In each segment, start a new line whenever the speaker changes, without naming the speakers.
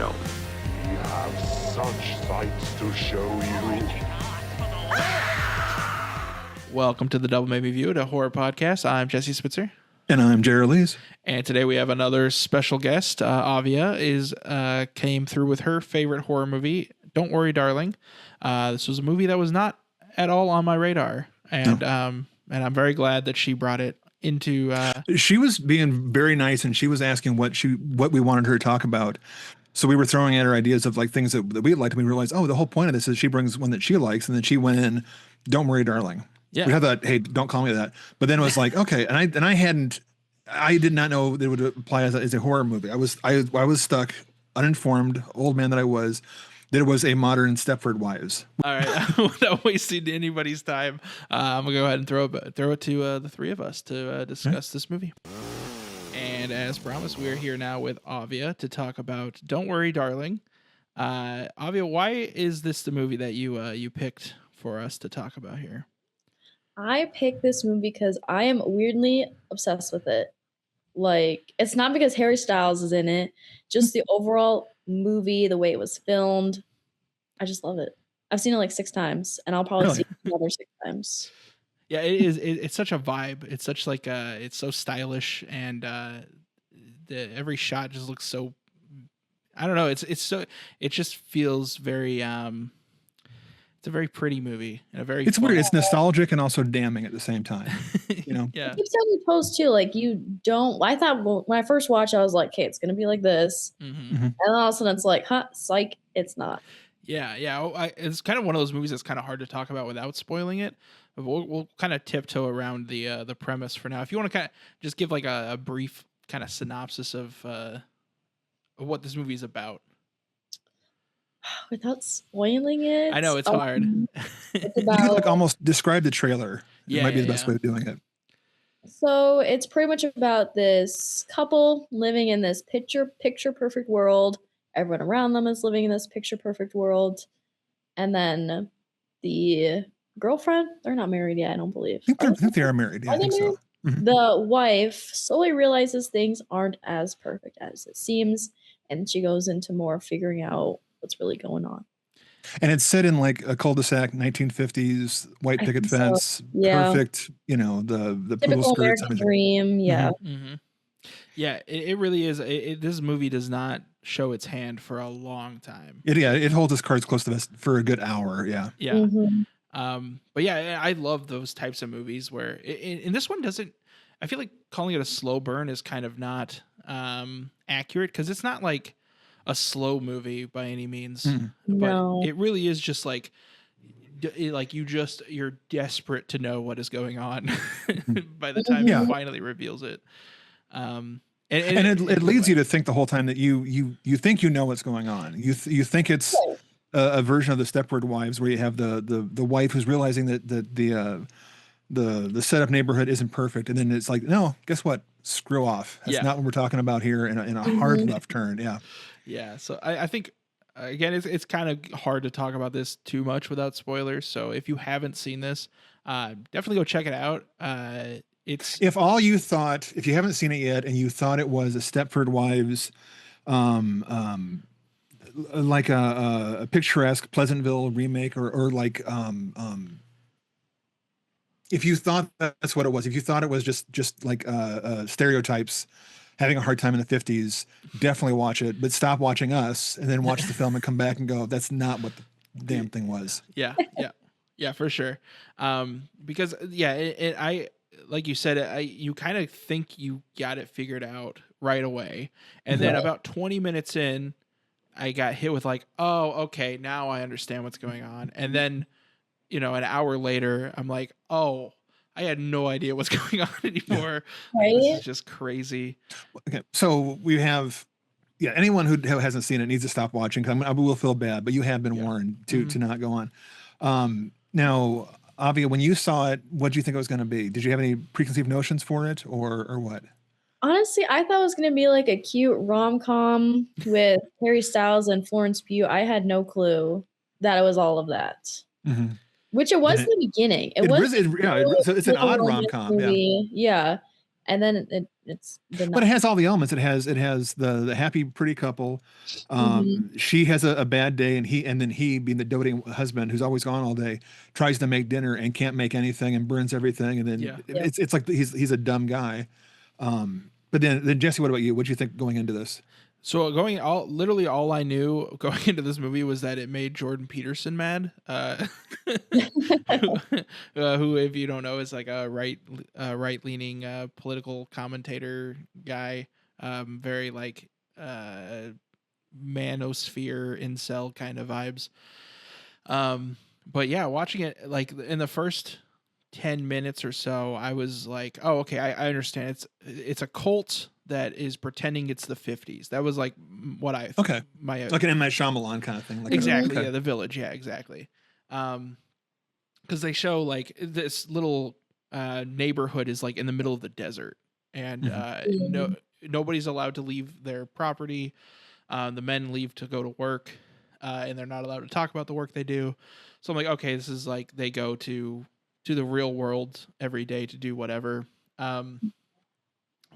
film.
We have such sights to show you.
Welcome to the Double Maybe View, a horror podcast. I'm Jesse Spitzer.
And I'm Jared Lees.
And today we have another special guest. Aveya came through with her favorite horror movie, Don't Worry, Darling. This was a movie that was not at all on my radar. And I'm very glad that she brought it into...
She was being very nice, and she was asking what we wanted her to talk about. So we were throwing at her ideas of like things that we liked, and we realized, the whole point of this is she brings one that she likes, and then she went in, Don't Worry, Darling.
Yeah.
We had that, hey, don't call me that. But then it was like, okay, and I did not know that it would apply as a horror movie. I was stuck, uninformed, old man that I was, that it was a modern Stepford Wives.
All right, without wasting anybody's time, I'm gonna go ahead and throw it to the three of us to discuss this movie. And as promised, we are here now with Aveya to talk about Don't Worry, Darling. Aveya, why is this the movie that you picked for us to talk about here?
I picked this movie because I am weirdly obsessed with it. Like, it's not because Harry Styles is in it, just the overall movie, the way it was filmed. I just love it. I've seen it like 6 times, and I'll probably see it another 6 times.
Yeah, it is. It's such a vibe. It's such like it's so stylish, and every shot just looks so. I don't know. It just feels very. It's a very pretty movie and a very.
It's weird. It's nostalgic and also damning at the same time. You know.
Yeah.
It keeps on your toes too. Like you don't. I thought when I first watched, I was like, "Okay, it's gonna be like this," and then all of a sudden it's like, "Huh, psych, it's not."
Yeah. It's kind of one of those movies that's kind of hard to talk about without spoiling it. But we'll kind of tiptoe around the premise for now. If you want to kind of just give like a brief kind of synopsis of what this movie is about.
Without spoiling it,
I know it's hard.
It's
You
about,
could like almost describe the trailer. It might be the best way of doing it.
So it's pretty much about this couple living in this picture perfect world. Everyone around them is living in this picture perfect world, and then the girlfriend, they're not married yet, I don't believe.
I think they are married. Yeah,
Are
I think
they
so.
married? The wife slowly realizes things aren't as perfect as it seems, and she goes into more figuring out what's really going on.
And it's set in like a cul-de-sac, 1950s, white picket fence,
Yeah.
perfect. You know, the poodle
Typical
skirts.
American dream, yeah.
Yeah, it really is. This movie does not show its hand for a long time.
It holds its cards close to the vest for a good hour. Yeah.
Yeah. But yeah, I love those types of movies where and this one doesn't. I feel like calling it a slow burn is kind of not accurate because it's not like a slow movie by any means.
No.
But it really is just like you're desperate to know what is going on by the time it finally reveals it. And
it leads you to think the whole time that you think you know what's going on. You think it's a version of the Stepford Wives where you have the wife who's realizing that the setup neighborhood isn't perfect, and then it's like, no, guess what? Screw off. That's not what we're talking about here. In a hard left turn. Yeah.
Yeah. So I think again, it's kind of hard to talk about this too much without spoilers. So if you haven't seen this, definitely go check it out. If you haven't seen it yet and you thought it was a Stepford Wives, like a picturesque Pleasantville remake or like, if you thought that's what it was, if you thought it was just like stereotypes having a hard time in the 50s, definitely watch it, but stop watching us and then watch the film and come back and go, that's not what the damn thing was. Yeah, for sure. Because I like you said, you kind of think you got it figured out right away, and then about 20 minutes in, I got hit with like, oh, okay, now I understand what's going on, and then an hour later, I'm like, oh, I had no idea what's going on anymore.
Right?
This is just crazy.
Okay, so we have, anyone who hasn't seen it needs to stop watching. I will feel bad, but you have been warned to not go on. Now, Aveya, when you saw it, what did you think it was going to be? Did you have any preconceived notions for it, or what?
Honestly, I thought it was going to be like a cute rom-com with Harry Styles and Florence Pugh. I had no clue that it was all of that. Which it was in the beginning. It's
an odd rom-com.
Yeah. and then it's the
But it has all the elements. It has the happy, pretty couple. She has a bad day, and then he, being the doting husband who's always gone all day, tries to make dinner and can't make anything and burns everything. And then it's like he's a dumb guy. But then Jesse, what about you? What do you think going into this?
So literally all I knew going into this movie was that it made Jordan Peterson mad, who, if you don't know, is like a right leaning political commentator guy, very like manosphere incel kind of vibes. But yeah, watching it like in the first 10 minutes or so, I was like, oh, okay, I understand. It's a cult that is pretending it's the 50s. That was like what like an M. Night Shyamalan kind of thing. Like exactly. Yeah. The Village. Yeah, exactly. Cause they show like this little, neighborhood is like in the middle of the desert, and, nobody's allowed to leave their property. The men leave to go to work, and they're not allowed to talk about the work they do. So I'm like, okay, this is like, they go to the real world every day to do whatever.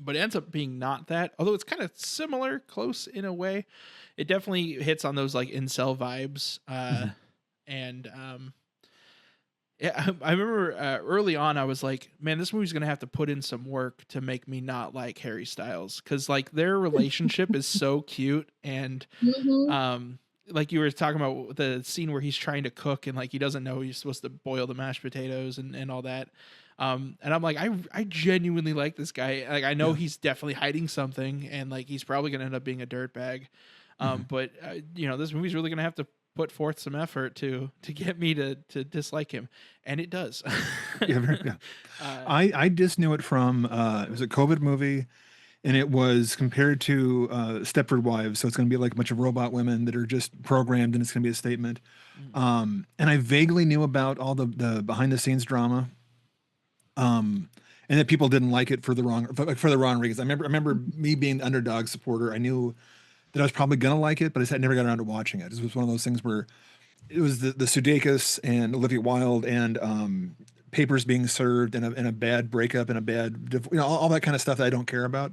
But it ends up being not that, although it's kind of similar, close in a way. It definitely hits on those like incel vibes. And yeah, I remember early on, I was like, man, this movie's going to have to put in some work to make me not like Harry Styles. Cause like their relationship is so cute. And like you were talking about the scene where he's trying to cook and like he doesn't know he's supposed to boil the mashed potatoes and all that. And I'm like, I genuinely like this guy. Like, I know he's definitely hiding something, and like he's probably gonna end up being a dirtbag. But this movie's really gonna have to put forth some effort to get me to dislike him, and it does.
I just knew it from it was a COVID movie, and it was compared to Stepford Wives, so it's going to be like a bunch of robot women that are just programmed, and it's going to be a statement. And I vaguely knew about all the behind the scenes drama. And that people didn't like it for the wrong reasons. I remember me being the underdog supporter. I knew that I was probably gonna like it, but I just had never got around to watching it. It was one of those things where it was the Sudeikis and Olivia Wilde and papers being served and a bad breakup and a bad all that kind of stuff that I don't care about.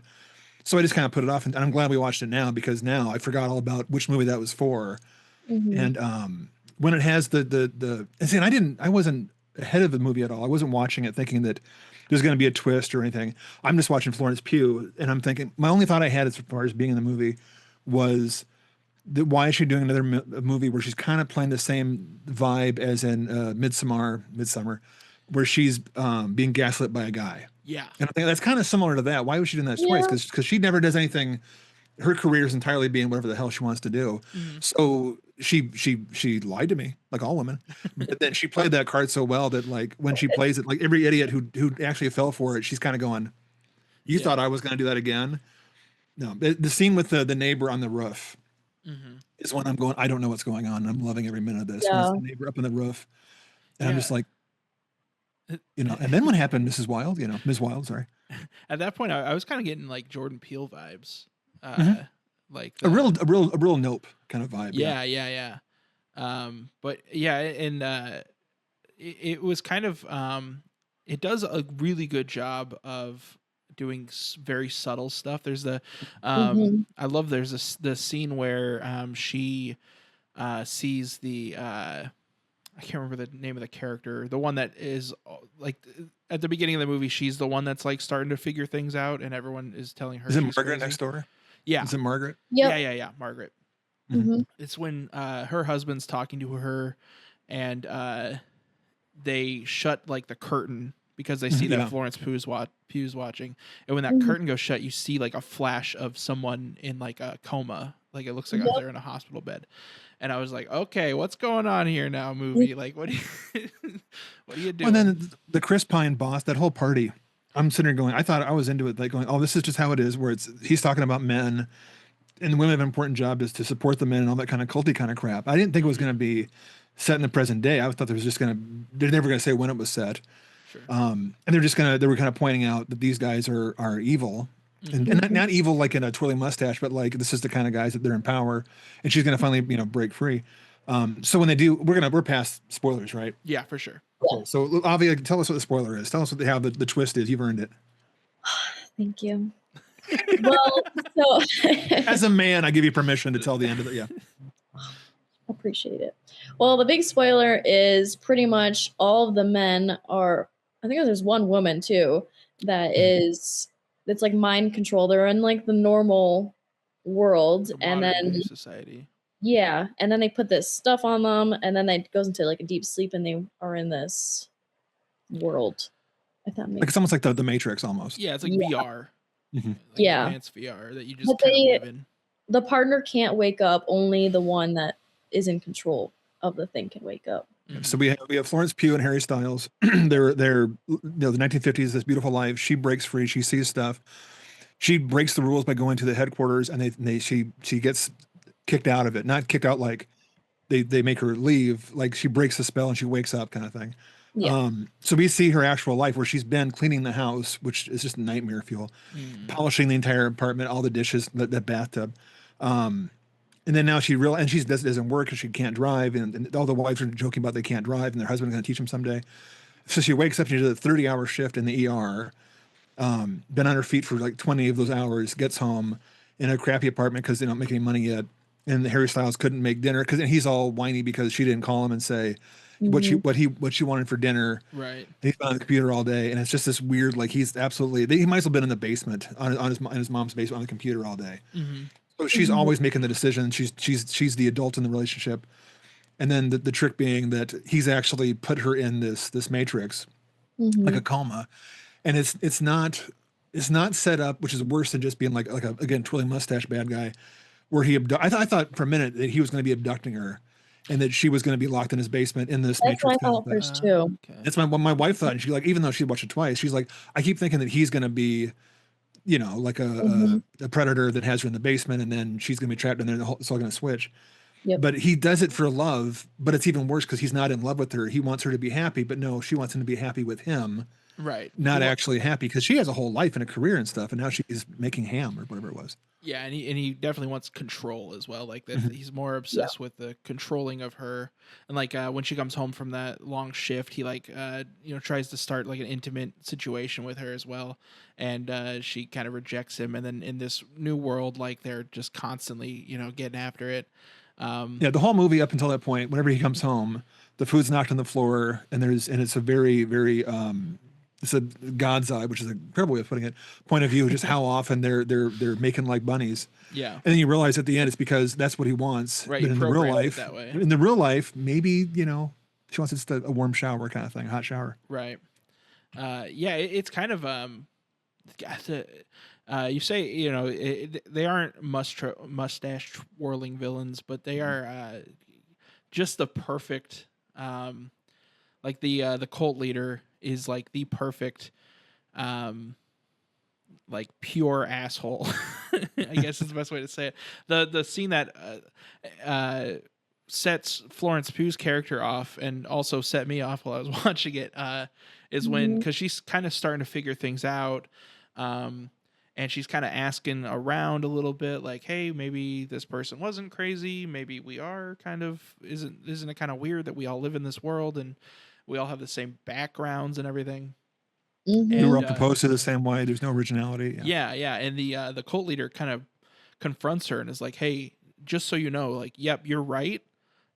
So I just kind of put it off, and I'm glad we watched it now, because now I forgot all about which movie that was for. And when it has and see, and I wasn't ahead of the movie at all. I wasn't watching it thinking that there's going to be a twist or anything. I'm just watching Florence Pugh, and I'm thinking, my only thought I had as far as being in the movie was that why is she doing another movie where she's kind of playing the same vibe as in Midsummer, where she's being gaslit by a guy.
Yeah.
And I think that's kind of similar to that. Why was she doing that twice? Because she never does anything. Her career is entirely being whatever the hell she wants to do. So she lied to me, like all women. But then she played that card so well that like when she plays it, like every idiot who actually fell for it, she's kind of going, "You thought I was going to do that again?" No. The scene with the neighbor on the roof is when I'm going, I don't know what's going on. And I'm loving every minute of this. When it's the neighbor up on the roof, and I'm just like, And then what happened, Ms. Wilde, sorry.
At that point, I was kind of getting like Jordan Peele vibes. Like
a real Nope kind of vibe.
Yeah. But yeah, and it was kind of it does a really good job of doing very subtle stuff. There's the I love there's the scene where she sees the I can't remember the name of the character, the one that is like at the beginning of the movie, she's the one that's like starting to figure things out, and everyone is telling her.
Is it Margaret crazy. Next door?
Yeah.
Is it Margaret?
Yep.
Yeah. Margaret. It's when her husband's talking to her, and they shut like the curtain because they see that Florence Pugh's watching, and when that curtain goes shut, you see like a flash of someone in like a coma, like it looks like they're in a hospital bed, and I was like, okay, what's going on here now, movie? Like, what are you doing?
And then the Chris Pine boss, that whole party. I'm sitting there going, I thought I was into it, like going, oh, this is just how it is, where he's talking about men, and the women have an important job is to support the men and all that kind of culty kind of crap. I didn't think it was going to be set in the present day. I thought there was just they're never going to say when it was set.
Sure.
And they were kind of pointing out that these guys are evil, and not evil like in a twirly mustache, but like this is the kind of guys that they're in power, and she's going to finally break free. So when they do, we're past spoilers, right?
Yeah, for sure.
Okay, so Aveya, tell us what the spoiler is. Tell us how the twist is. You've earned it.
Thank you. Well, so
As a man, I give you permission to tell the end of it. Yeah.
appreciate it. Well, the big spoiler is pretty much all of the men are, I think there's one woman too that is, it's like mind control. They're in like the normal world,
The
and
modern
then
day society.
yeah, and then they put this stuff on them, and then they goes into like a deep sleep, and they are in this world. If that
Like
makes
it's almost like the Matrix almost.
Yeah, it's like
Yeah.
VR.
Mhm.
Like
Yeah.
advanced VR that you just
But
kind of
they-
live in.
the partner can't wake up. Only the one that is in control of the thing can wake up.
So we have Florence Pugh and Harry Styles. they're the 1950s, this beautiful life. She breaks free. She sees stuff. She breaks the rules by going to the headquarters, and she gets kicked out of it. Not kicked out like they make her leave. Like she breaks the spell and she wakes up, kind of thing.
Yeah.
So we see her actual life where she's been cleaning the house, which is just nightmare fuel, polishing the entire apartment, all the dishes, the bathtub. And then now she doesn't work because she can't drive, and all the wives are joking about they can't drive, and their husband's going to teach them someday. So she wakes up and she does a 30-hour shift in the ER. Been on her feet for like 20 of those hours. Gets home in a crappy apartment because they don't make any money yet, and Harry Styles couldn't make dinner because he's all whiny because she didn't call him and say what she wanted for dinner.
Right.
He's been on the computer all day, and it's just this weird, like he might as well been in the basement on his mom's basement on the computer all day. So she's always making the decision. She's the adult in the relationship, and then the trick being that he's actually put her in this matrix, like a coma, and it's not set up, which is worse than just being like a again twirling mustache bad guy, where I thought for a minute that he was going to be abducting her, and that she was going to be locked in his basement in this
That's
matrix.
what I
kind of
thought
thing.
first too.
Okay.
That's what my wife thought, and she like even though she watched it twice, she's like, I keep thinking that he's going to be, like a predator that has her in the basement, and then she's going to be trapped in there, and it's all going to switch.
Yep.
But he does it for love, but it's even worse because he's not in love with her. He wants her to be happy, but no, she wants him to be happy with him,
Right.
not
Well,
actually happy because she has a whole life and a career and stuff, and now she's making ham or whatever it was.
Yeah, and he definitely wants control as well. Like that,
Mm-hmm.
he's more obsessed with the controlling of her. And like when she comes home from that long shift, he like tries to start like an intimate situation with her as well, and she kind of rejects him. And then in this new world, like they're just constantly getting after it.
Yeah, the whole movie up until that point, whenever he comes home, the food's knocked on the floor, and it's a very, very it's a God's eye, which is a incredible way of putting it, point of view, just how often they're making like bunnies.
Yeah.
And then you realize at the end it's because that's what he wants.
Right,
But
you
in the real
program it
life,
that way.
in the real life, maybe, she wants just a warm shower kind of thing, a hot shower.
Right. It's kind of you say they aren't mustache twirling villains, but they are just the perfect like the cult leader is like the perfect like pure asshole. I guess is the best way to say it. The scene that sets Florence Pugh's character off and also set me off while I was watching it is when, because she's kind of starting to figure things out, and she's kind of asking around a little bit, like, hey, maybe this person wasn't crazy, maybe we are kind of, isn't it kind of weird that we all live in this world and we all have the same backgrounds and everything.
Mhm.
We were all
And,
proposed to the same way. There's no originality.
Yeah, and the cult leader kind of confronts her and is like, hey, just so you know, like, yep, you're right,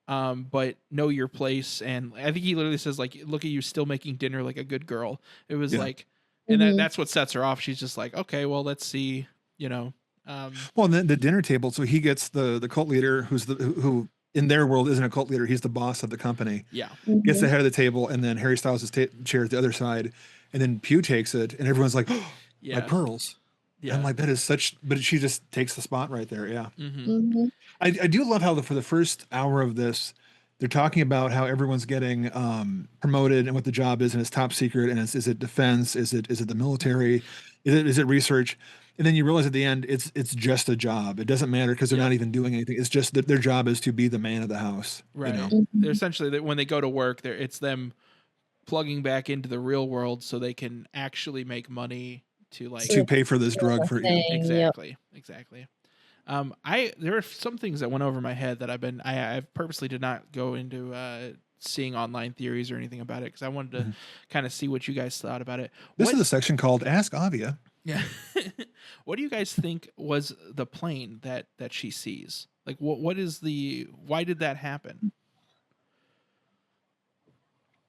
but know your place. And I think he literally says, like, look at you still making dinner like a good girl. It was like, and that's what sets her off. She's just like, okay, well, let's see,
Well, and then the dinner table. So he gets the cult leader, who in their world isn't a cult leader. He's the boss of the company.
yeah,
Gets the head of the table, and then Harry Styles' chair at the other side, and then Pew takes it, and everyone's like, oh,
yeah,
my pearls.
yeah.
I'm like, that is such, but she just takes the spot right there. Yeah.
Mm-hmm.
I do love how for the first hour of this, they're talking about how everyone's getting promoted and what the job is, and it's top secret, and is it defense? Is it the military? Is it research? And then you realize at the end, it's just a job. It doesn't matter because they're not even doing anything. It's just that their job is to be the man of the house.
Right.
You know?
They're essentially, when they go to work, it's them plugging back into the real world so they can actually make money to like
To pay for this drug for you.
exactly. There are some things that went over my head that I purposely did not go into seeing online theories or anything about it because I wanted to kind of see what you guys thought about it.
This is a section called Ask Avia.
Yeah. What do you guys think was the plane that she sees? Like, what is the why did that happen?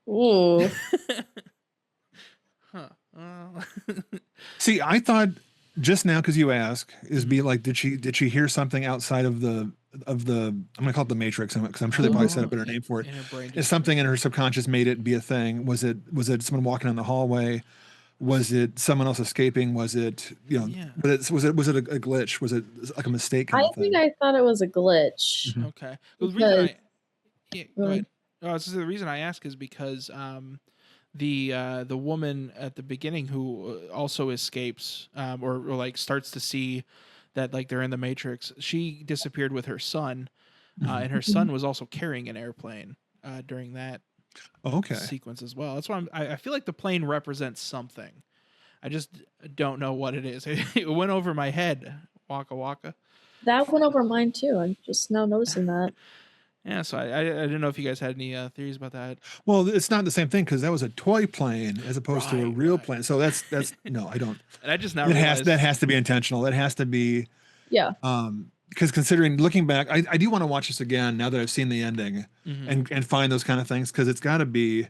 Ooh.
Huh.
See, I thought just now because you ask is be like, did she hear something outside of the I'm gonna call it the Matrix because I'm sure they probably set up a better name for it.
In her brain.
Is
just-
something in her subconscious made it be a thing? Was it someone walking in the hallway? Was it someone else escaping? Was it
Yeah.
was it a glitch? Was it like a mistake kind
I
of thing?
think I thought it was a glitch.
Mhm.
Okay. Well, the reason
Because-
yeah, go ahead. Oh, the reason I ask is because the woman at the beginning who also escapes or like starts to see that like they're in the Matrix, she disappeared with her son, and her son was also carrying an airplane during that
Okay.
sequence as well. That's why I feel like the plane represents something. I just don't know what it is. It went over my head. Waka waka.
That went over mine too. I'm just now noticing that.
Yeah, so I didn't know if you guys had any theories about that.
Well, it's not the same thing because that was a toy plane as opposed to a
Right,
real
right.
plane. So that's no, I don't.
And I just now
That
realized
has to be intentional. That has to be
Yeah.
because considering looking back, I do want to watch this again now that I've seen the ending
Mhm.
and find those kind of things because it's got to be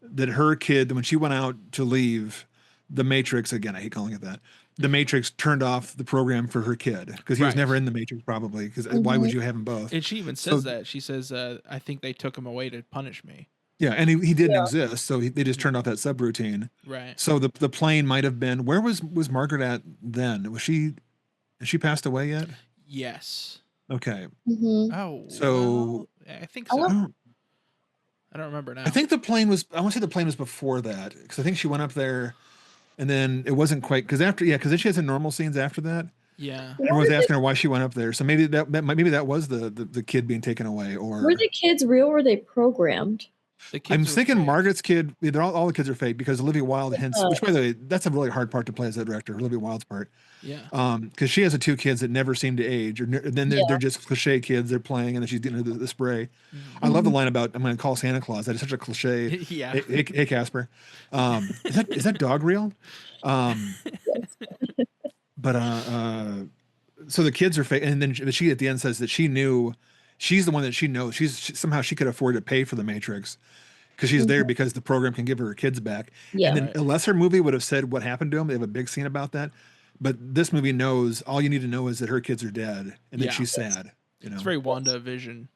that her kid when she went out to leave the Matrix again. I hate calling it that. The Matrix turned off the program for her kid because he was
Right.
never in the Matrix probably because why would you have them both?
And she even says that. She says, I think they took him away to punish me.
Yeah, and he didn't exist, so they just turned off that subroutine.
Right.
So the plane might have been where was Margaret at then? Has she passed away yet?
Yes.
Okay,
Hmm.
Oh.
So-
well, I think
I
so.
don't-
I don't remember now.
I think the plane was. I want to say the plane was before that because I think she went up there, and then it wasn't quite because because then she had some normal scenes after that.
Yeah.
Everyone was asking her why she went up there, so maybe that was the kid being taken away, or
Were the kids real or were they programmed?
The kids
I'm
were
thinking
fake.
Margaret's kid. They're all the kids are fake because Olivia Wilde hints.
Oh.
Which, by the way, that's a really hard part to play as that director, Olivia Wilde's part.
Yeah.
Because she has the two kids that never seem to age, or then they're just cliche kids. They're playing, and then she's getting the spray. I love the line about "I'm going to call Santa Claus." That is such a cliche.
Yeah.
Hey, Casper, is that dog real? But so the kids are fake, and then she at the end says that she knew she's the one that she knows. Somehow she could afford to pay for the Matrix because she's there because the program can give her kids back.
Yeah.
And then
Right.
a lesser movie would have said what happened to them. They have a big scene about that. But this movie knows all you need to know is that her kids are dead and that
Yeah.
she's sad. You know,
It's very WandaVision.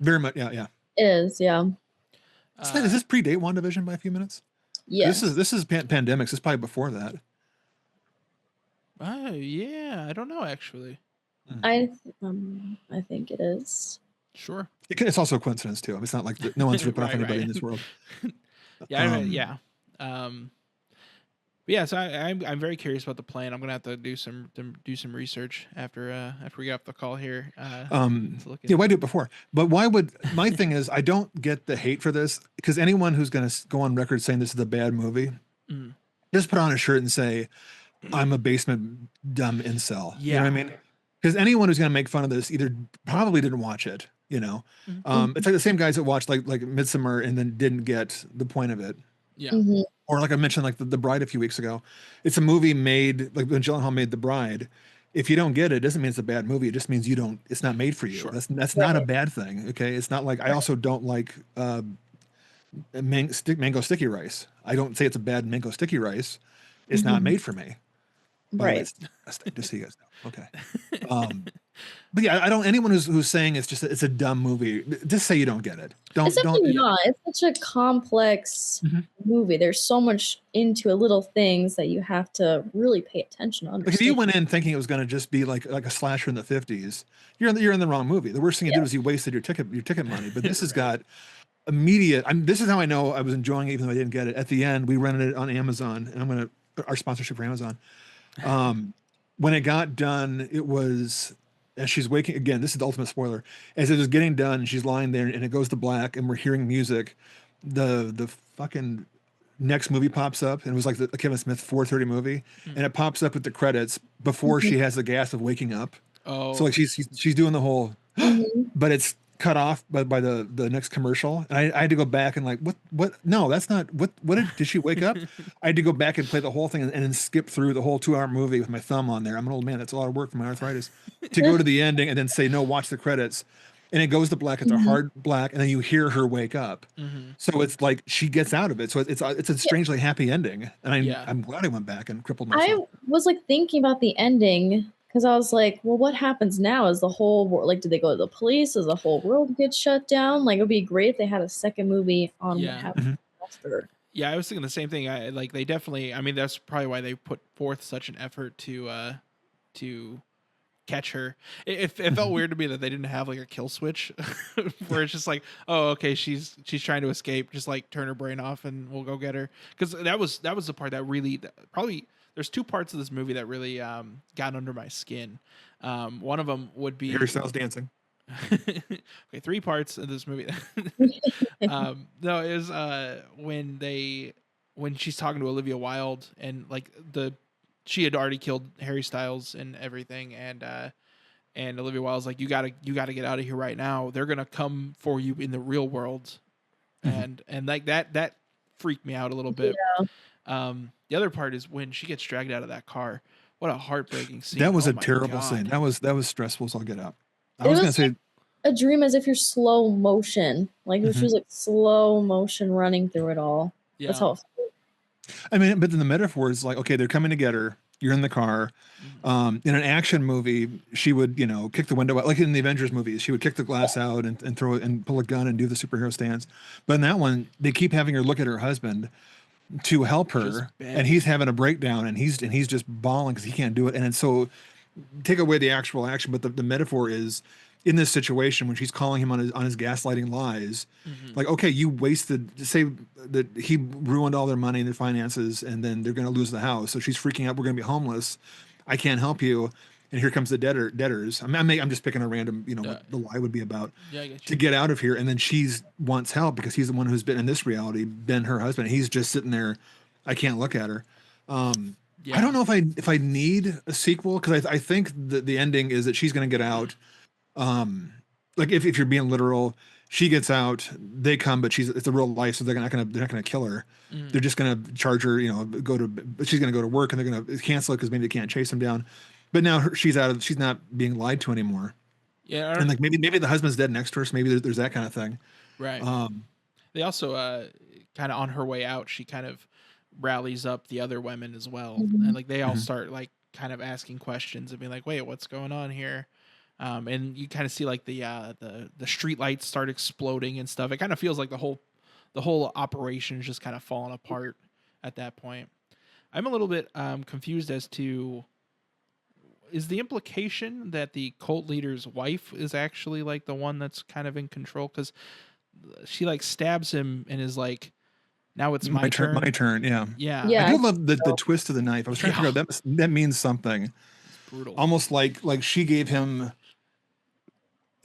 very much. Yeah.
Is, yeah.
Does this predate WandaVision by a few minutes?
Yes.
This is pandemics. This is probably before that.
Yeah, I don't know actually.
I think it is.
Sure.
It's also a coincidence too. I mean, it's not like no one's ripping off
Right,
anybody
right.
in this world.
Yeah,
Um,
yeah. But yeah, so I'm very curious about the plane. I'm gonna have to do some research after we get off the call here. Let's look
Yeah, why do it before? But why would my thing is I don't get the hate for this because anyone who's going to go on record saying this is a bad movie,
Mm.
just put on a shirt and say, "I'm a basement dumb incel." You know what I
Yeah.
mean? Because anyone who's going to make fun of this either probably didn't watch it. You know, it's like the same guys that watched like Midsummer and then didn't get the point of it.
Yeah.
Mhm.
Or like I mentioned, like the Bride a few weeks ago, it's a movie made like when Gyllenhaal made The Bride. If you don't get it, it doesn't mean it's a bad movie. It just means you don't. It's not made for you.
Sure.
That's not a bad thing. Okay, it's not like I also don't like mango sticky rice. I don't say it's a bad mango sticky rice. It's not made for me. By the way,
Right.
just so you guys know. Okay. But yeah, I don't. Anyone who's saying it's a dumb movie, just say you don't get it.
It's
Don't.
definitely not. It's such a complex
Mhm.
movie. There's so much into it, little things that you have to really pay attention to.
Like if you went in thinking it was going to just be like a slasher in the 50s, you're in the wrong movie. The worst thing you did was you wasted your ticket money. But this has got immediate. This is how I know I was enjoying it, even though I didn't get it. At the end, we rented it on Amazon, and I'm gonna our sponsorship for Amazon. When it got done, it was as she's waking again. This is the ultimate spoiler. As it was getting done, she's lying there, and it goes to black, and we're hearing music. The fucking next movie pops up, and it was like the Kevin Smith 4:30 movie, and it pops up with the credits before she has the gas of waking up.
Oh.
So like she's doing the whole,
Mhm.
but it's cut off by the next commercial, and I had to go back and like, what? No, that's not what did she wake up? I had to go back and play the whole thing and then skip through the whole 2-hour movie with my thumb on there. I'm an old man. That's a lot of work for my arthritis to go to the ending and then say, no, watch the credits. And it goes to black. It's a hard black, and then you hear her wake up. So it's like she gets out of it. So it's a strangely happy ending. And I'm glad I went back and crippled myself.
I was like thinking about the ending because I was like, well, what happens now? Is the whole world, like, do they go to the police? Does the whole world get shut down? Like, it would be great if they had a second movie on what happened after.
Yeah, I was thinking the same thing. They definitely. I mean, that's probably why they put forth such an effort to catch her. It felt weird to me that they didn't have like a kill switch where it's just like, oh, okay, she's trying to escape, just like turn her brain off and we'll go get her. Because that was the part that really probably there's two parts of this movie that really got under my skin. One of them would be
Harry Styles dancing.
Okay, 3 parts of this movie. No, is when she's talking to Olivia Wilde and like she had already killed Harry Styles and everything, and Olivia Wilde's like, you gotta get out of here right now. They're gonna come for you in the real world, and like that freaked me out a little bit.
Yeah.
The other part is when she gets dragged out of that car. What a heartbreaking scene.
That was a
my
terrible
God.
scene. That was stressful as I'll get up. I
It
was
was
gonna say
a dream as if you're slow motion. Like she was like slow motion running through it all.
Yeah.
That's how.
I mean, but then the metaphor is like, okay, they're coming to get her. You're in the car. In an action movie, she would, kick the window out. Like in the Avengers movies, she would kick the glass out and throw it and pull a gun and do the superhero stance. But in that one, they keep having her look at her husband to help her, and he's having a breakdown, and he's just bawling because he can't do it. And so, take away the actual action, but the metaphor is in this situation when she's calling him on his gaslighting lies, like, okay, you wasted, say that he ruined all their money and their finances, and then they're going to lose the house. So she's freaking out. We're going to be homeless. I can't help you. And here comes the debtors. I'm just picking a random, what the lie would be about to get out of here. And then she's wants help because he's the one who's been in this reality, been her husband. He's just sitting there. I can't look at her. I don't know if I need a sequel, because I think the ending is that she's going to get out. Like if you're being literal, she gets out, they come, but it's a real life, so they're not gonna kill her. They're just gonna charge her, she's gonna go to work and they're gonna cancel it because maybe they can't chase him down. But now she's not being lied to anymore.
Yeah,
and like maybe the husband's dead next to her, so maybe there's that kind of thing.
Right. They also kind of on her way out, she kind of rallies up the other women as well, and like they all start like kind of asking questions and being like, wait, what's going on here? And you kind of see like the street lights start exploding and stuff. It kind of feels like the whole operation is just kind of falling apart at that point. I'm a little bit confused as to, is the implication that the cult leader's wife is actually like the one that's kind of in control? Because she like stabs him and is like, now it's my turn.
My turn. Yeah.
Yeah.
I do love the twist of the knife. I was trying to figure out that means something.
It's brutal.
Almost like she gave him,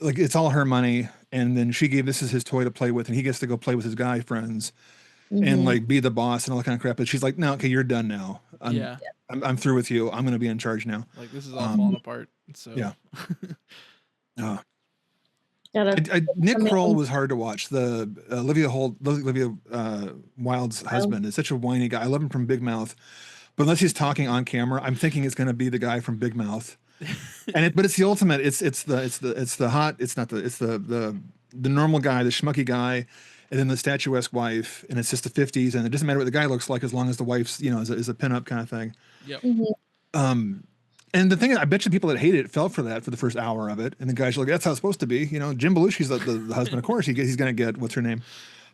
like, it's all her money, and then she gave this is his toy to play with, and he gets to go play with his guy friends and like be the boss and all that kind of crap. But she's like, no, okay, you're done now. I'm through with you. I'm gonna be in charge now.
Like this is all falling apart. So
yeah. Nick Kroll was hard to watch. The Olivia Wilde's husband is such a whiny guy. I love him from Big Mouth, but unless he's talking on camera, I'm thinking it's going to be the guy from Big Mouth. But it's the ultimate. It's the normal guy, the schmucky guy, and then the statuesque wife, and it's just the 50s, and it doesn't matter what the guy looks like as long as the wife's is a pinup kind of thing.
Yep.
And the thing is, I bet you people that hated it fell for that for the first hour of it, and the guys are like, "That's how it's supposed to be." Jim Belushi's the husband, of course. He's going to get what's her name.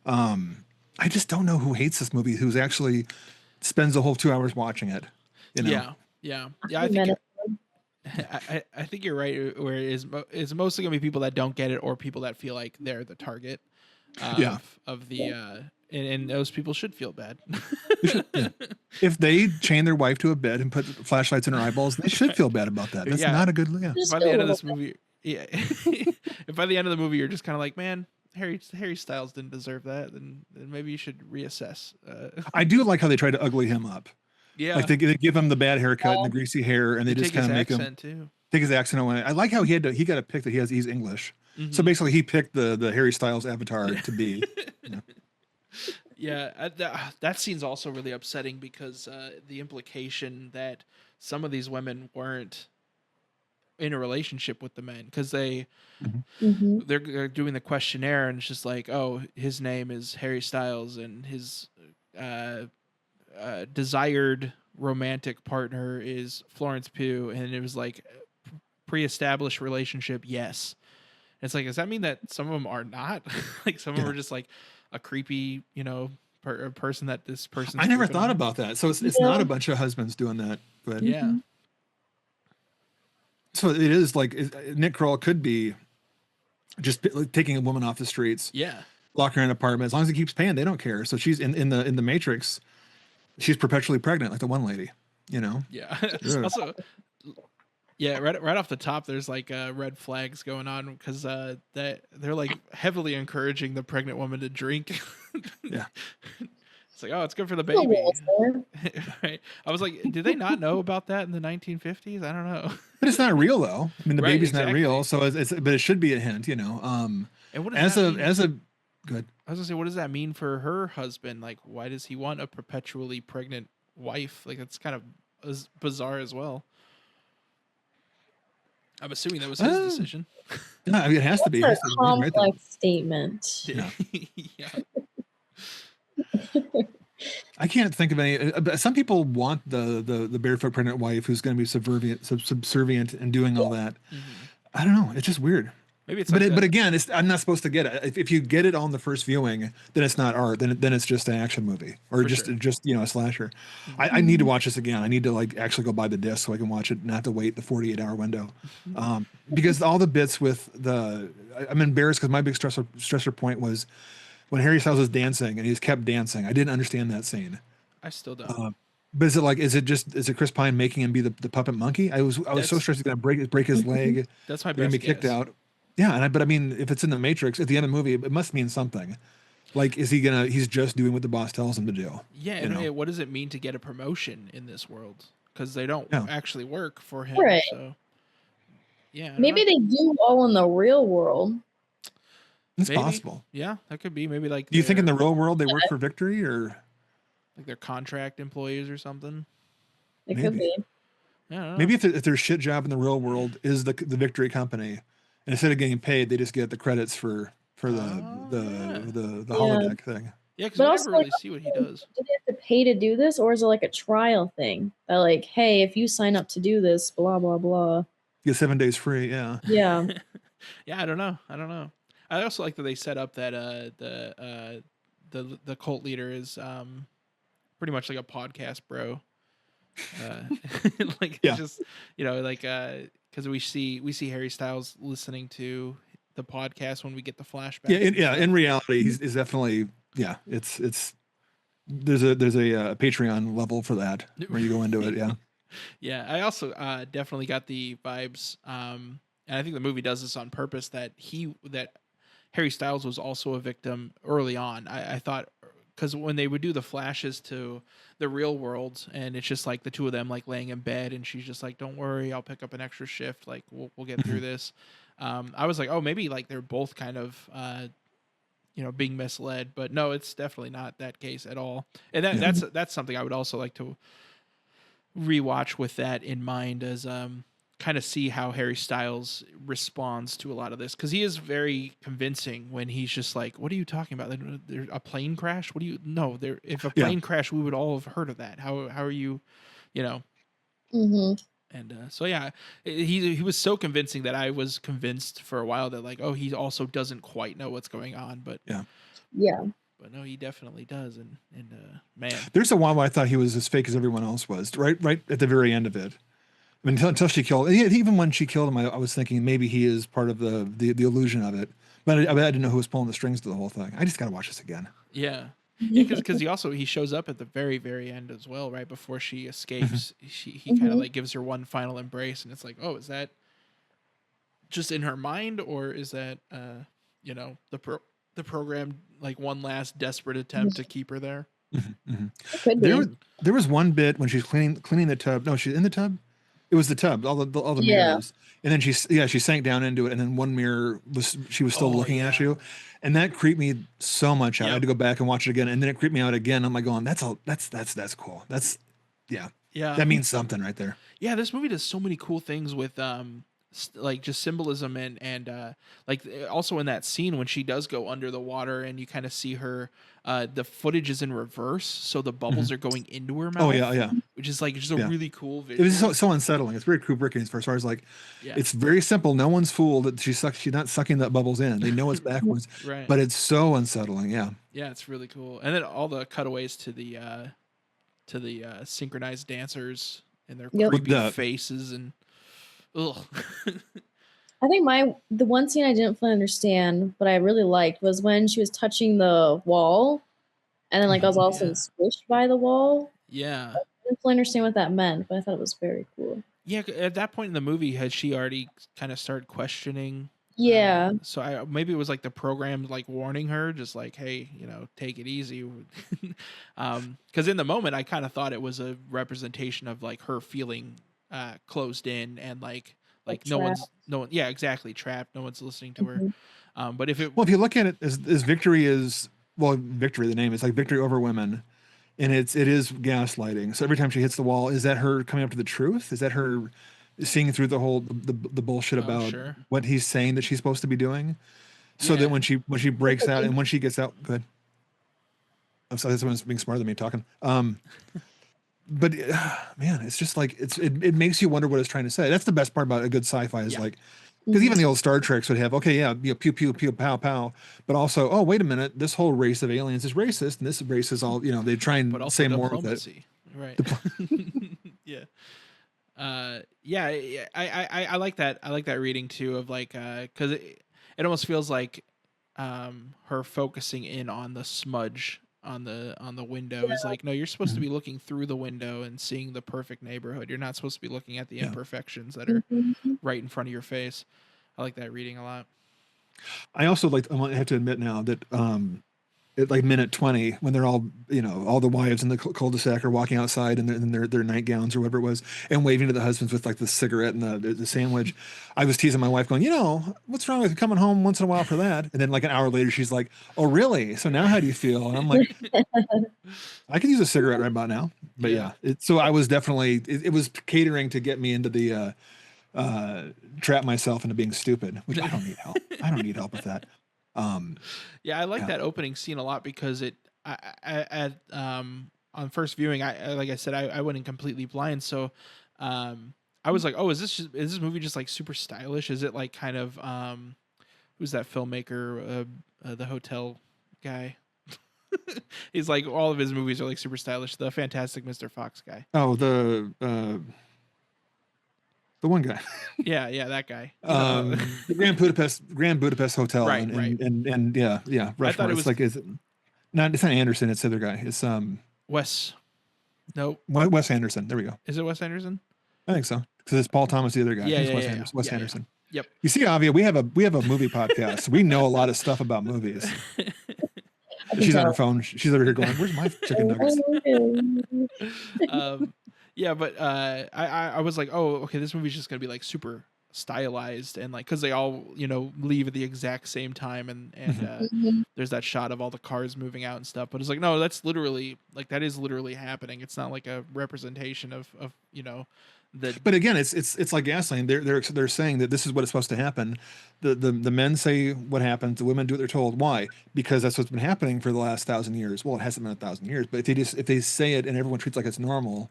I just don't know who hates this movie, who's actually spends the whole 2 hours watching it.
Yeah. I think. I think you're right. Where it's mostly gonna be people that don't get it, or people that feel like they're the target of the and those people should feel bad.
If they chain their wife to a bed and put flashlights in her eyeballs, they should feel bad about that. That's not a good. Yeah.
By the end of this movie, if by the end of the movie you're just kind of like, man, Harry Styles didn't deserve that, then maybe you should reassess.
I do like how they try to ugly him up.
Yeah,
like they give him the bad haircut and the greasy hair, and they just kind of make him
too.
take his accent away. I like how he got a pick that he's English. So
Mhm.
basically, he picked the Harry Styles avatar to be. You know.
Yeah, that scene's also really upsetting because the implication that some of these women weren't in a relationship with the men because
Mhm.
they're doing the questionnaire and it's just like, oh, his name is Harry Styles and his uh, desired romantic partner is Florence Pugh, and it was like pre-established relationship, yes. It's like, does that mean that some of them are not? Like some of them
Yeah.
are just like a creepy, a person that this person's
I never
creeping
thought
on?
about that. So it's
Yeah.
not a bunch of husbands doing that, but
Yeah.
so it is like Nick Kroll could be just taking a woman off the streets,
Yeah.
lock her in an apartment. As long as he keeps paying, they don't care. So she's in the Matrix. She's perpetually pregnant, like the one lady. You know.
Yeah.
Ugh.
Also, yeah, right off the top, there's like red flags going on because that they're like heavily encouraging the pregnant woman to drink.
Yeah.
It's like, oh, it's good for the
A little
baby.
there.
Right. I was like, did they not know about that in the 1950s? I don't know.
But it's not real though. I mean, the
Right,
baby's not
exactly.
real, so but it should be a hint, you know.
And what does that mean?
Good.
I was gonna say, what does that mean for her husband? Like, why does he want a perpetually pregnant wife? Like, that's kind of bizarre as well. I'm assuming that was his
Uh,
decision.
No, I mean, it has to be. It has
That's
to
a
be right there.
complex statement.
Yeah.
Yeah.
I can't think of any. But some people want the barefoot pregnant wife who's going to be subservient and doing all that.
Mhm.
I don't know. It's just weird.
Maybe it's
But
like
but again, I'm not supposed to get it. If you get it on the first viewing, then it's not art. Then it's just an action movie or
For
just
sure.
just a slasher.
Mhm.
I need to watch this again. I need to like actually go buy the disc so I can watch it and not have to wait the 48-hour window. Because all the bits with I'm embarrassed because my big stressor point was when Harry Styles was dancing and he just kept dancing. I didn't understand that scene.
I still don't.
But is it Chris Pine making him be the puppet monkey? I was so
That's-
stressed he's gonna break his leg.
That's my
They're gonna be
best
kicked
guess.
out. Yeah, but I mean, if it's in the Matrix at the end of the movie, it must mean something. Like, he's just doing what the boss tells him to do.
Yeah,
you
and
know?
what does it mean to get a promotion in this world? Because they don't
Yeah.
actually work for him.
Right.
So, yeah. I don't
Maybe
know.
they do all in the real world.
It's
Maybe.
possible.
Yeah, that could be. Maybe like
Do you think in
their-
the real world they work for Victory or
like their contract employees or something?
It could
Maybe.
be.
Yeah, I don't know.
maybe if their shit job in the real world is the Victory company, and instead of getting paid, they just get the credits for
Oh,
the
yeah.
holodeck thing.
Yeah, because
But
we
also,
never really see what he does.
Do they have to pay to do this, or is it like a trial thing? That like, hey, if you sign up to do this, blah blah blah.
You get 7 days free. Yeah.
Yeah.
Yeah, I don't know. I also like that they set up that the cult leader is pretty much like a podcast bro. Like
Yeah.
just like because we see Harry Styles listening to the podcast when we get the flashback.
Yeah. In reality, he's definitely It's there's a Patreon level for that where you go into it. Yeah.
Yeah, I also definitely got the vibes, and I think the movie does this on purpose that Harry Styles was also a victim early on. I thought because when they would do the flashes to the real world, and it's just like the two of them like laying in bed, and she's just like, "Don't worry, I'll pick up an extra shift. Like we'll get through this." I was like, "Oh, maybe like they're both kind of." Being misled, but no, it's definitely not that case at all. And that's something I would also like to rewatch with that in mind as kind of see how Harry Styles responds to a lot of this because he is very convincing when he's just like, "What are you talking about? There's a plane crash? What do you know? There, if a plane crashed, we would all have heard of that. How are you,
Mm-hmm.
And so yeah, he was so convincing that I was convinced for a while that like, oh, he also doesn't quite know what's going on, but
Yeah.
but no, he definitely does, and man,
There's a while where I thought he was as fake as everyone else was. Right at the very end of it. I mean, until she killed. Even when she killed him, I was thinking maybe he is part of the illusion of it. But I didn't know who was pulling the strings to the whole thing. I just got to watch this again.
yeah. Because he shows up at the very very end as well, right before she escapes. He kind of like gives her one final embrace, and it's like, oh, is that just in her mind, or is that the program like one last desperate attempt to keep her there?
It could be.
There was one bit when she's cleaning the tub. No, she's in the tub. It was the tub, all the
Yeah.
mirrors, and then she sank down into it, and then one mirror she was still
Oh,
looking at
yeah.
you, and that creeped me so much out. I had to
Yep.
go back and watch it again, and then it creeped me out again. I'm like going, that's cool. Yeah,
Yeah.
that means something right there.
Yeah, this movie does so many cool things with like just symbolism and like also in that scene when she does go under the water and you kind of see her the footage is in reverse, so the bubbles are going into her mouth.
Oh yeah,
Which is like just a
Yeah.
really cool
it was
visual.
so unsettling. It's very Kubrickian as far as like,
Yeah.
it's very simple. No one's fooled that she's not sucking that bubbles in. They know it's backwards,
Right.
but it's so unsettling. Yeah.
Yeah, it's really cool. And then all the cutaways to the synchronized dancers and their
Yep.
creepy
The-
faces and ugh.
I think the one scene I didn't fully understand, but I really liked, was when she was touching the wall, and then like I was all of a sudden squished by the wall.
Yeah.
I didn't fully understand what that meant, but I thought it was very cool.
Yeah, at that point in the movie, had she already kind of started questioning?
Yeah.
So maybe it was like the program like warning her, just like, hey, take it easy. Because in the moment, I kind of thought it was a representation of like her feeling closed in and like no one, yeah, exactly, trapped. No one's listening to her. But if
if you look at it as Victory is, Victory, the name is like victory over women, and it is gaslighting. So every time she hits the wall, is that her coming up to the truth? Is that her seeing through the whole the bullshit about what he's saying that she's supposed to be doing? So that when she breaks out and when she gets out, good. I'm sorry, someone's being smarter than me talking. But man, it's just like it makes you wonder what it's trying to say. That's the best part about a good sci-fi is like, because even the old Star Treks would have, pew pew pew pow pow, but also, oh wait a minute, this whole race of aliens is racist, and this race is all, they try and say more with it.
Right. Yeah. I like that. I like that reading too of like, because it almost feels like her focusing in on the smudge on the window is like, no, you're supposed to be looking through the window and seeing the perfect neighborhood. You're not supposed to be looking at the imperfections that are right in front of your face. I like that reading a lot.
I also I have to admit now that at like minute 20, when they're all, all the wives in the cul-de-sac are walking outside in their nightgowns or whatever it was, and waving to the husbands with like the cigarette and the sandwich, I was teasing my wife going, what's wrong with coming home once in a while for that? And then like an hour later, she's like, oh really? So now how do you feel? And I'm like, I could use a cigarette right about now. But so I was definitely, it was catering to get me into the trap myself into being stupid, which I don't need help. I don't need help with that.
I like that opening scene a lot because on first viewing, like I said, I went in completely blind. So, I was like, oh, is this movie just like super stylish? Is it like kind of, who's that filmmaker, the hotel guy? He's like, all of his movies are like super stylish. The Fantastic Mr. Fox guy.
Oh, the one guy.
Yeah, that guy.
The Grand Budapest Hotel.
Right,
and yeah. Rushmore.
I thought it was
like, it's not Anderson. It's the other guy. It's
Wes. Nope.
Wes Anderson. There we go.
Is it Wes Anderson?
I think so, because it's Paul Thomas, the other guy.
Yeah,
Wes Anderson.
Yep.
You see, Aveya, we have a movie podcast. We know a lot of stuff about movies. She's on her phone. She's over here going, "Where's my chicken nuggets?"
But I was like, oh, okay, this movie's just gonna be like super stylized and like because they all leave at the exact same time and there's that shot of all the cars moving out and stuff. But it's like, no, that is literally happening. It's not like a representation of But
again, it's like gasoline. They're saying that this is what is supposed to happen. The men say what happens. The women do what they're told. Why? Because that's what's been happening for the last 1,000 years. Well, it hasn't been 1,000 years, but if they say it and everyone treats it like it's normal,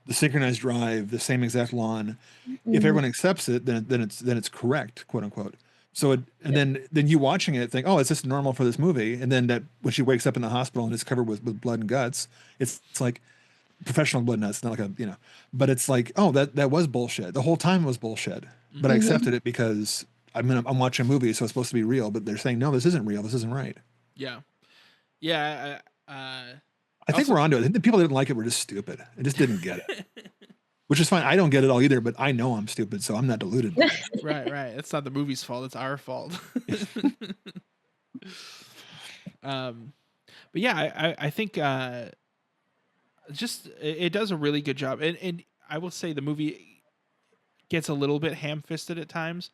the synchronized drive, the same exact lawn, if everyone accepts it, then it's correct, quote unquote. So then you watching it think, oh, is this normal for this movie? And then that when she wakes up in the hospital and it's covered with blood and guts, it's like professional blood nuts, not like but it's like, oh, that was bullshit. The whole time it was bullshit, but I accepted it because I'm watching a movie, so it's supposed to be real. But they're saying, no, this isn't real. This isn't right.
Yeah.
I think we're onto it. I think the people that didn't like it were just stupid and just didn't get it, which is fine. I don't get it all either, but I know I'm stupid, so I'm not deluded by it.
Right. It's not the movie's fault. It's our fault. But yeah, I think just it does a really good job, and I will say the movie gets a little bit ham-fisted at times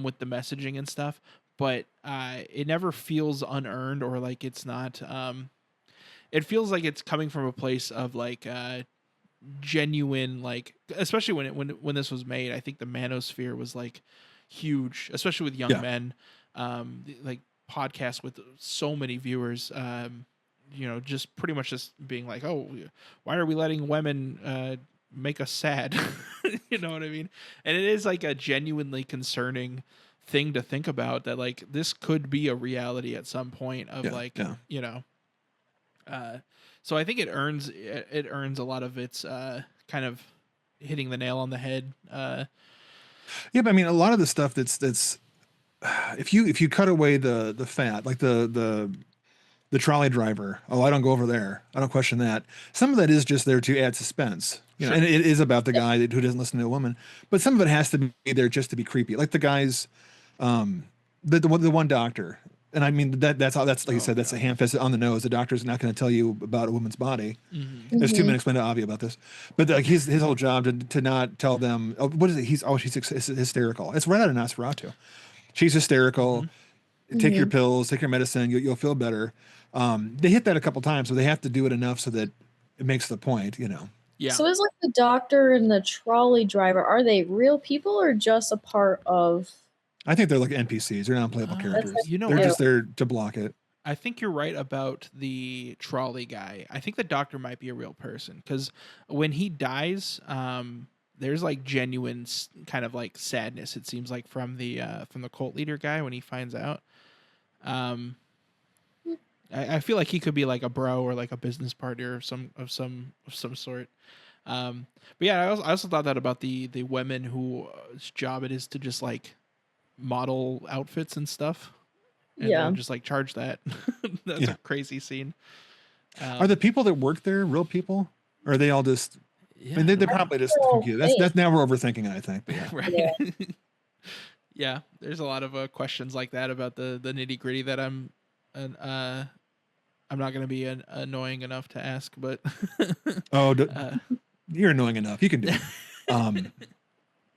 with the messaging and stuff, but it never feels unearned or like it's not. It feels like it's coming from a place of like genuine, like especially when this was made. I think the manosphere was like huge, especially with young men. Like podcasts with so many viewers. Just pretty much just being like, oh, why are we letting women make us sad? You know what I mean? And it is like a genuinely concerning thing to think about, that like this could be a reality at some point of so I think it earns a lot of its kind of hitting the nail on the head.
But I mean, a lot of the stuff that's if you cut away the fat, like the trolley driver, I don't go over there, I don't question that. Some of that is just there to add suspense, and it is about the guy who doesn't listen to a woman, but some of it has to be there just to be creepy, like the guys, the one doctor. And I mean, that's like you said, that's a ham-fisted on the nose. The doctor's not going to tell you about a woman's body. There's 2 minutes explain to Aveya about this, but like his whole job to not tell them, what is it? She's hysterical. It's right out of Nosferatu. She's hysterical. Take your pills, take your medicine. You'll feel better. They hit that a couple times, so they have to do it enough so that it makes the point.
Yeah.
So is like the doctor and the trolley driver, are they real people or just a part of?
I think they're like NPCs. They're not playable characters. They're just there to block it.
I think you're right about the trolley guy. I think the doctor might be a real person, because when he dies, there's like genuine kind of like sadness, it seems like, from the cult leader guy when he finds out. I feel like he could be like a bro or like a business partner of some sort. But yeah, I also thought that about the women whose job it is to just like model outfits and stuff, and then just like charge that. That's a crazy scene.
Are the people that work there real people, or are they all just? I mean, they're probably just confused. That's now we're overthinking it, I think. But
right. Yeah, there's a lot of questions like that about the nitty gritty that I'm not going to be annoying enough to ask, but
you're annoying enough. You can do it.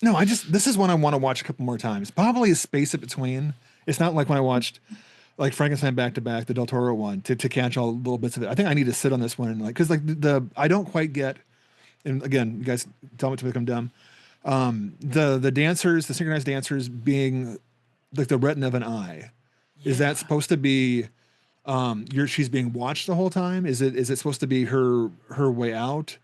No, this is one I want to watch a couple more times. Probably a space in between. It's not like when I watched like Frankenstein back to back, the Del Toro one, to catch all little bits of it. I think I need to sit on this one and like, because like I don't quite get. And again, you guys tell me to become dumb. The dancers, the synchronized dancers, being like the retina of an eye. Is that supposed to be? She's being watched the whole time. Is it supposed to be her way out?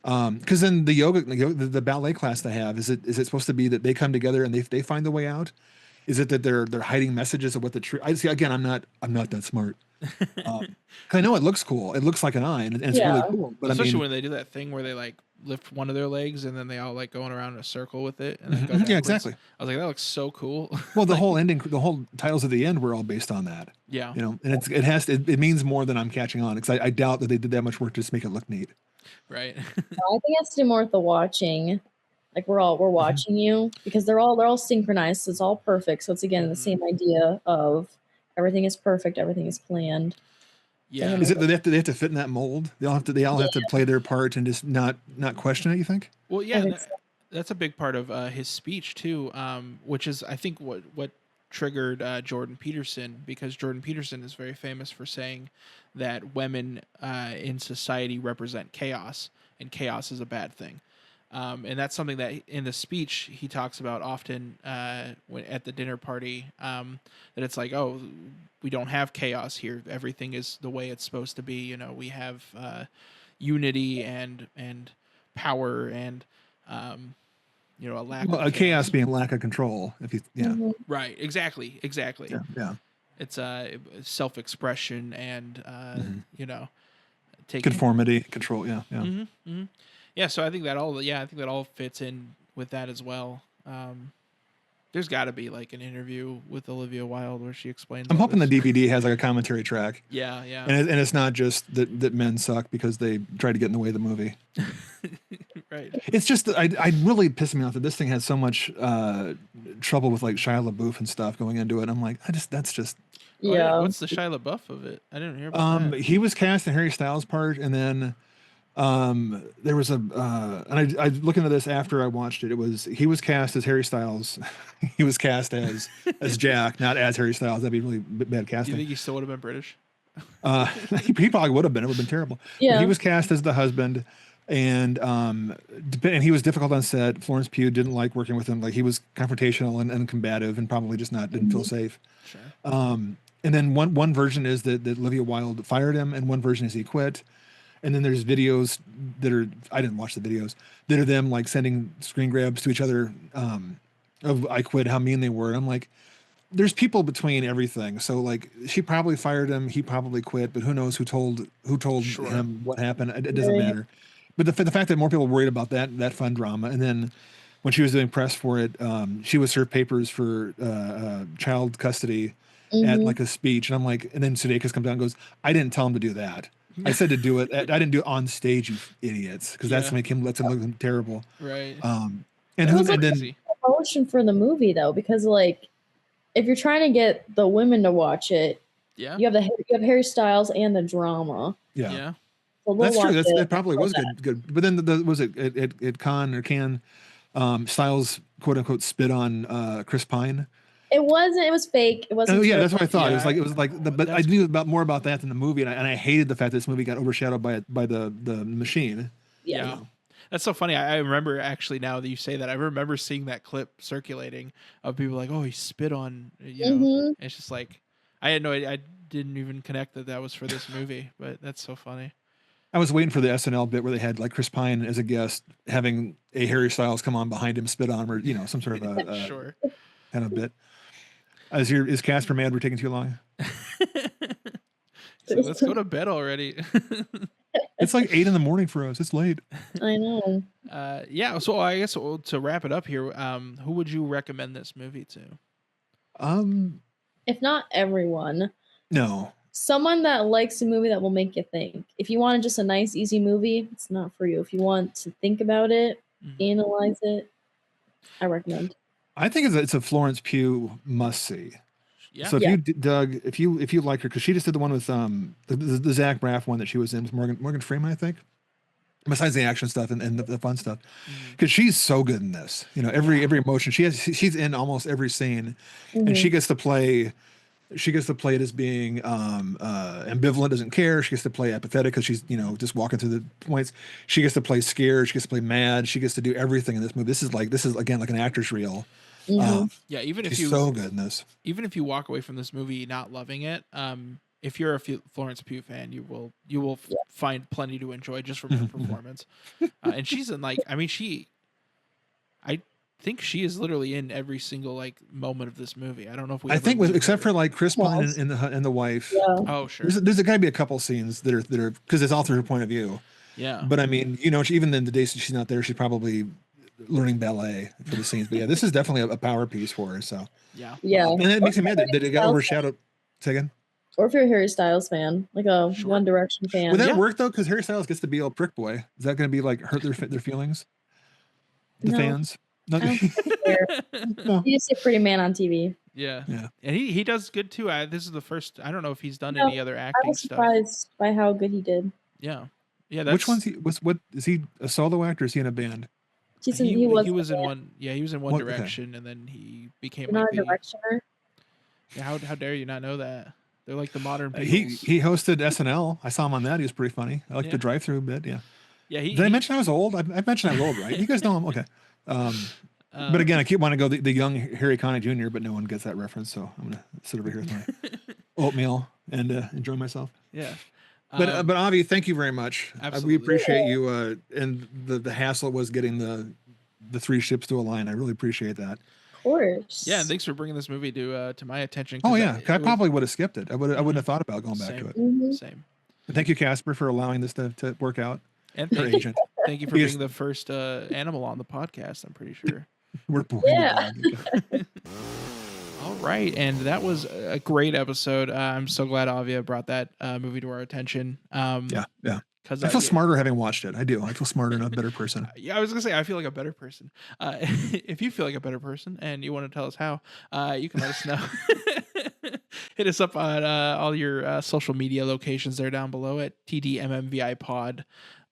Because then the ballet class they have, is it supposed to be that they come together and they find the way out? Is it that they're hiding messages of what the truth? I see. Again, I'm not that smart. I know it looks cool. It looks like an eye, and it's really cool. But
especially when they do that thing where they like lift one of their legs and then they all like going around in a circle with it. And then go
yeah, exactly.
I was like, that looks so cool.
Well, the whole ending, the whole titles of the end were all based on that.
Yeah,
and it means more than I'm catching on, because I doubt that they did that much work to just make it look neat.
Right.
I think it has to do more with the watching. Like we're watching you, because they're all synchronized, so it's all perfect. So it's again the same idea of everything is perfect, everything is planned.
Yeah.
Is it that they have to fit in that mold? They all have to play their part and just not question it, you think?
Well, yeah, that's a big part of his speech too, which is I think what triggered Jordan Peterson, because Jordan Peterson is very famous for saying that women in society represent chaos, and chaos is a bad thing. And that's something that in the speech he talks about often at the dinner party, that it's like, oh, we don't have chaos here. Everything is the way it's supposed to be. We have unity and power and a lack of
chaos being lack of control. If you
right, exactly.
Yeah.
It's self-expression and taking
conformity, control. Yeah.
Yeah, so I think that all fits in with that as well. There's got to be like an interview with Olivia Wilde where she explains.
I'm hoping the DVD has like a commentary track.
Yeah.
And it's not just that men suck because they tried to get in the way of the movie.
Right.
It's just that I really pissed me off that this thing had so much trouble with like Shia LaBeouf and stuff going into it. I'm like, that's just.
Yeah.
What's the Shia LaBeouf of it? I didn't hear about that.
He was cast in Harry Styles' part, and then There was a and I looked into this after I watched it. He was cast as Harry Styles. He was cast as Jack, not as Harry Styles. That'd be really bad
Do you
casting.
think he still would have been British?
He probably would have been. It would have been terrible. But
Yeah.
he was cast as the husband, and he was difficult on set. Florence Pugh didn't like working with him. Like, he was confrontational and combative, and probably just didn't feel safe.
Sure.
And then one version is that Olivia Wilde fired him, and one version is he quit. And then there's videos that are, I didn't watch the videos, that are them like sending screen grabs to each other of I quit, how mean they were. And I'm like, there's people between everything. So like, she probably fired him, he probably quit, but who knows who told
Sure.
him what happened. It doesn't matter. But the fact that more people were worried about that fun drama. And then when she was doing press for it, she was served papers for child custody at like a speech. And I'm like, and then Sudeikis comes down and goes, I didn't tell him to do that. I said to do it. I didn't do it on stage, you idiots, because that's to lets him look terrible.
Right.
And
It
then
Easy.
promotion for the movie though, because like if you're trying to get the women to watch it,
Yeah.
you have Harry Styles and the drama.
yeah,
Yeah.
So they'll
that's true.
watch
That probably was good. But then was it at Cannes, Styles quote unquote spit on Chris Pine?
It wasn't. It was fake. It wasn't.
Oh yeah,
true.
that's what I thought.
Yeah.
It was like but I knew more about that than the movie, and I hated the fact that this movie got overshadowed by the machine.
Yeah.
That's so funny. I remember actually, now that you say that, I remember seeing that clip circulating of people like, "Oh, he spit on," you know.
Mhm.
It's just like I had no idea. I didn't even connect that was for this movie, but that's so funny.
I was waiting for the SNL bit where they had like Chris Pine as a guest, having a Harry Styles come on behind him, spit on him, or some sort of a
Sure.
kind of bit. Is Casper mad we're taking too long?
So let's go to bed already.
It's like 8 a.m. for us. It's late.
I know.
Yeah. So I guess to wrap it up here, who would you recommend this movie to?
If not everyone,
No.
someone that likes a movie that will make you think. If you want just a nice, easy movie, it's not for you. If you want to think about it, analyze it, I recommend.
I think it's a Florence Pugh must see.
Yeah.
So if you Doug, if you like her, because she just did the one with the Zach Braff one that she was in with Morgan Freeman, I think. Besides the action stuff and the fun stuff, because she's so good in this. Every emotion she's in almost every scene, and she gets to play. She gets to play it as being ambivalent, doesn't care. She gets to play apathetic because she's just walking through the points. She gets to play scared. She gets to play mad. She gets to do everything in this movie. This is again like an actor's reel.
Yeah. Even if
She's so good in this.
Even if you walk away from this movie not loving it, if you're a Florence Pugh fan, you will find plenty to enjoy just from her performance. And she's in I think she is literally in every single moment of this movie. I don't know if
I think except for like Chris Pine and the wife.
Yeah.
Oh sure.
There's got to be a couple scenes that are because it's all through her point of view.
Yeah.
But I mean, even in the days that she's not there, she's probably learning ballet for the scenes. But yeah, this is definitely a power piece for her. So
Yeah.
Yeah.
and it makes me mad that it got overshadowed. Say again.
Or if you're a Harry Styles fan, like a
Sure.
One Direction fan.
Would that work though? Because Harry Styles gets to be a prick boy. Is that going to be like hurt their feelings? The
No.
fans. No.
I don't think it's fair.
No.
You just see a pretty man on TV.
Yeah.
Yeah.
And he does good too. This is the first. I don't know if he's done
No,
any other
I
acting
was
stuff.
surprised by how good he did.
Yeah. Yeah. That's,
Which one's he? What is he a solo actor? Or is he in a band?
He was in one. Yeah, he was in One
Okay.
Direction, and then he became
You're not
like
a directioner.
Yeah, how dare you not know that? They're like the modern
He
Beatles.
he hosted SNL. I saw him on that. He was pretty funny. I like the drive-through bit. Yeah.
Yeah.
Did I mention I was old? I mentioned I was old, right? You guys know him. Okay. But again, I keep wanting to go the young Harry Connick Jr., but no one gets that reference. So I'm gonna sit over here with my oatmeal and enjoy myself.
Yeah.
But Avi, thank you very much.
Absolutely.
We appreciate you. And the hassle was getting the 3 ships to align. I really appreciate that.
Of course.
Yeah, and thanks for bringing this movie to my attention. 'Cause
Oh yeah, I
was-
probably would have skipped it. I wouldn't have thought about going back
Same.
to it.
Mhm.
Same.
But thank you, Casper, for allowing this to work out.
And
Your
thank you,
agent.
thank you for
Yes.
being the first animal on the podcast. I'm pretty sure.
We're
Yeah.
All right, and that was a great episode. I'm so glad Aveya brought that movie to our attention.
Yeah.
Because
I feel smarter having watched it. I do. I feel smarter and a better person.
Yeah, I was gonna say I feel like a better person. If you feel like a better person and you want to tell us how, you can let us know. Hit us up on all your social media locations there down below at TDMMVI Pod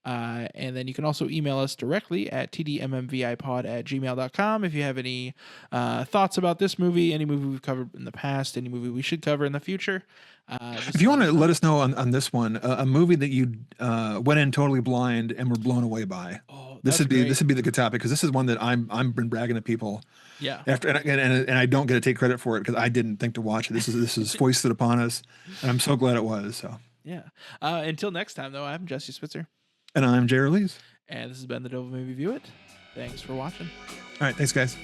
And then you can also email us directly at tdmmvipod@gmail.com if you have any thoughts about this movie, any movie we've covered in the past, any movie we should cover in the future.
If you want to let us know on this one, a movie that you went in totally blind and were blown away by.
Oh,
This would
great.
be the good topic, because this is one that I'm been bragging to people.
Yeah.
After and I don't get to take credit for it because I didn't think to watch it. This is foisted upon us, and I'm so glad it was. So
Yeah. Until next time, though, I'm Jesse Spitzer.
And I'm Jerry Lees.
And this has been the Devil Maybe View It. Thanks for watching.
All right, thanks guys.